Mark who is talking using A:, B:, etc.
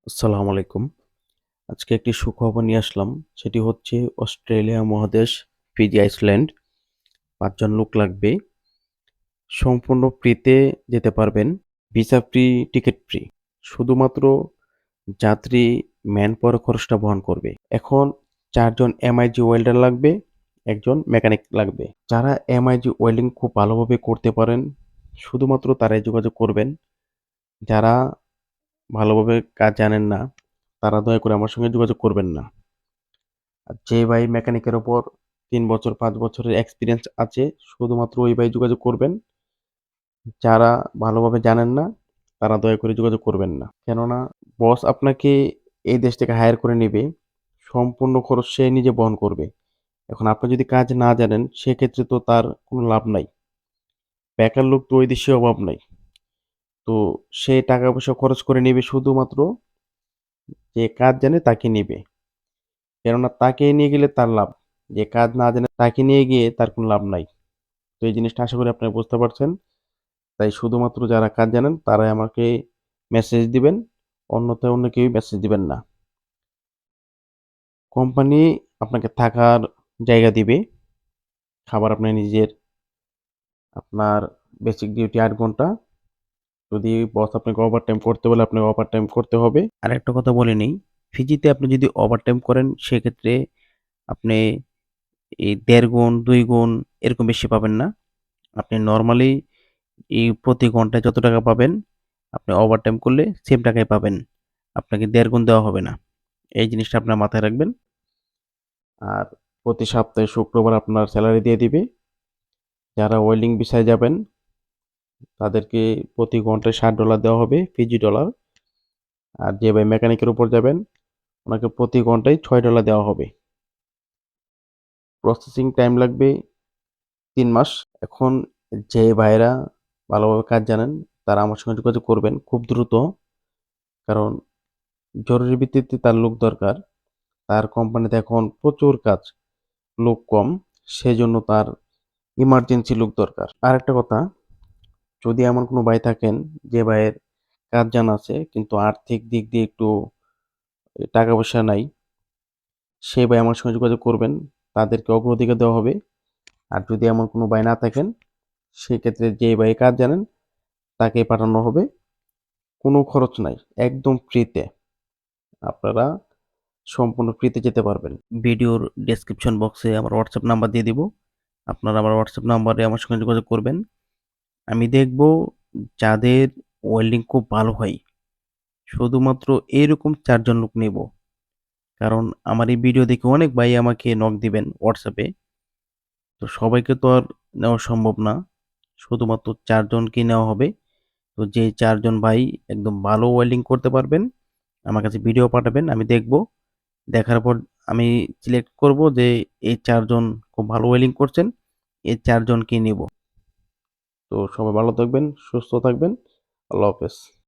A: আসসালামু আলাইকুম। আজকে একটি সুখবর নিয়ে আসলাম। সেটি হচ্ছে অস্ট্রেলিয়া মহাদেশ, ফিজি আইসল্যান্ড ৫ জন লোক লাগবে। সম্পূর্ণ ফ্রিতে যেতে পারবেন। Visa free, ticket free. শুধুমাত্র যাত্রী ম্যান পাওয়ার খরচটা বহন করবে। এখন ৪ জন এমআইজি ওয়েল্ডার লাগবে, ১ জন মেকানিক লাগবে। যারা এমআইজি ওয়েল্ডিং খুব ভালোভাবে করতে পারেন, শুধুমাত্র তারাই যোগাযোগ করবেন। যারা ভালোভাবে কাজ জানেন না, তারা দয়া করে আমার সঙ্গে যোগাযোগ করবেন না। আর যে ভাই মেকানিকের ওপর ৩ বছর ৫ বছরের এক্সপিরিয়েন্স আছে, শুধুমাত্র ওই ভাই যোগাযোগ করবেন। যারা ভালোভাবে জানেন না, তারা দয়া করে যোগাযোগ করবেন না। কেননা বস আপনাকে এই দেশ থেকে হায়ার করে নিবে, সম্পূর্ণ খরচ সে নিজে বহন করবে। এখন আপনি যদি কাজ না জানেন, সেক্ষেত্রে তো তার কোনো লাভ নাই। বেকার লোক তো ওই দেশে অভাব নাই। তো সে টাকা পয়সা খরচ করে নিবে শুধুমাত্র যে কাজ জানে তাকে নিবে। কেননা তাকে নিয়ে গেলে তার লাভ। যে কাজ না জানে তাকে নিয়ে গিয়ে তার কোনো লাভ নাই। তো এই জিনিসটা আশা করি আপনারা বুঝতে পারছেন। তাই শুধুমাত্র যারা কাজ জানেন তারাই আমাকে মেসেজ দিবেন। অন্যথায় অন্য কেউই মেসেজ দিবেন না। কোম্পানি আপনাকে থাকার জায়গা দিবে। খাবার আপনার নিজের। আপনার বেসিক ডিউটি ৮ ঘন্টা। যদি বস আপনাকে ওভারটাইম করতে বলে আপনাকে ওভারটাইম করতে হবে। আরেকটা কথা বলে নেই, ফিজিতে আপনি যদি ওভারটাইম করেন সেক্ষেত্রে আপনি এই ১.৫ গুণ, ২ গুণ এরকম বেশি পাবেন না। আপনি নরমালি এই প্রতি ঘন্টায় যত টাকা পাবেন, আপনি ওভারটাইম করলে সেম টাকাই পাবেন। আপনাকে ১.৫ গুণ দেওয়া হবে না। এই জিনিসটা আপনার মাথায় রাখবেন। আর প্রতি সপ্তাহে শুক্রবার আপনার স্যালারি দিয়ে দিবে। যারা ওয়েল্ডিং ভিসায় যাবেন, তাদেরকে প্রতি ঘন্টায় $৬০ দেওয়া হবে, ফিজি ডলার। আর যে ভাই মেকানিকের উপর যাবেন, ওনাকে প্রতি ঘন্টায় $৬ দেওয়া হবে। প্রসেসিং টাইম লাগবে ৩ মাস। এখন যে ভাইয়েরা ভালোভাবে কাজ জানেন, তারা আমার সঙ্গে যোগাযোগ করবেন খুব দ্রুত। কারণ জরুরি ভিত্তিতে তার লোক দরকার। তার কোম্পানিতে এখন প্রচুর কাজ, লোক কম। সেজন্য তার ইমার্জেন্সি লোক দরকার। আরেকটা কথা, যদি এমন কোনো ভাই থাকেন যে ভাইয়ের কাজ জানা আছে কিন্তু আর্থিক দিক দিয়ে একটু টাকা পয়সা নাই, সে ভাই আমার সঙ্গে যোগাযোগ করবেন। তাদেরকে অগ্রাধিকার দেওয়া হবে। আর যদি এমন কোনো ভাই না থাকেন, সেক্ষেত্রে যে ভাই কাজ জানেন তাকে পাঠানো হবে। কোনো খরচ নাই, একদম ফ্রিতে। আপনারা সম্পূর্ণ ফ্রিতে যেতে পারবেন। ভিডিওর ডেসক্রিপশন বক্সে আমার হোয়াটসঅ্যাপ নাম্বার দিয়ে দিব। আপনারা আমার হোয়াটসঅ্যাপ নাম্বারে আমার সঙ্গে যোগাযোগ করবেন। আমি দেখব যাদের ওয়েল্ডিং খুব ভালো হয়, শুধুমাত্র এরকম ৪ জন লোক নেব। কারণ আমার এই ভিডিও দেখে অনেক ভাই আমাকে নক দিবেন হোয়াটসঅ্যাপে। তো সবাইকে তো আর নেওয়া সম্ভব না। শুধুমাত্র ৪ জনকেই নেওয়া হবে। তো যে ৪ জন ভাই একদম ভালো ওয়েল্ডিং করতে পারবেন, আমার কাছে ভিডিও পাঠাবেন, আমি দেখব। দেখার পর আমি সিলেক্ট করব যে এই ৪ জন খুব ভালো ওয়েল্ডিং করছেন, এই ৪ জনকেই নিব। তো সবাই ভালো থাকবেন, সুস্থ থাকবেন। আল্লাহ হাফেজ।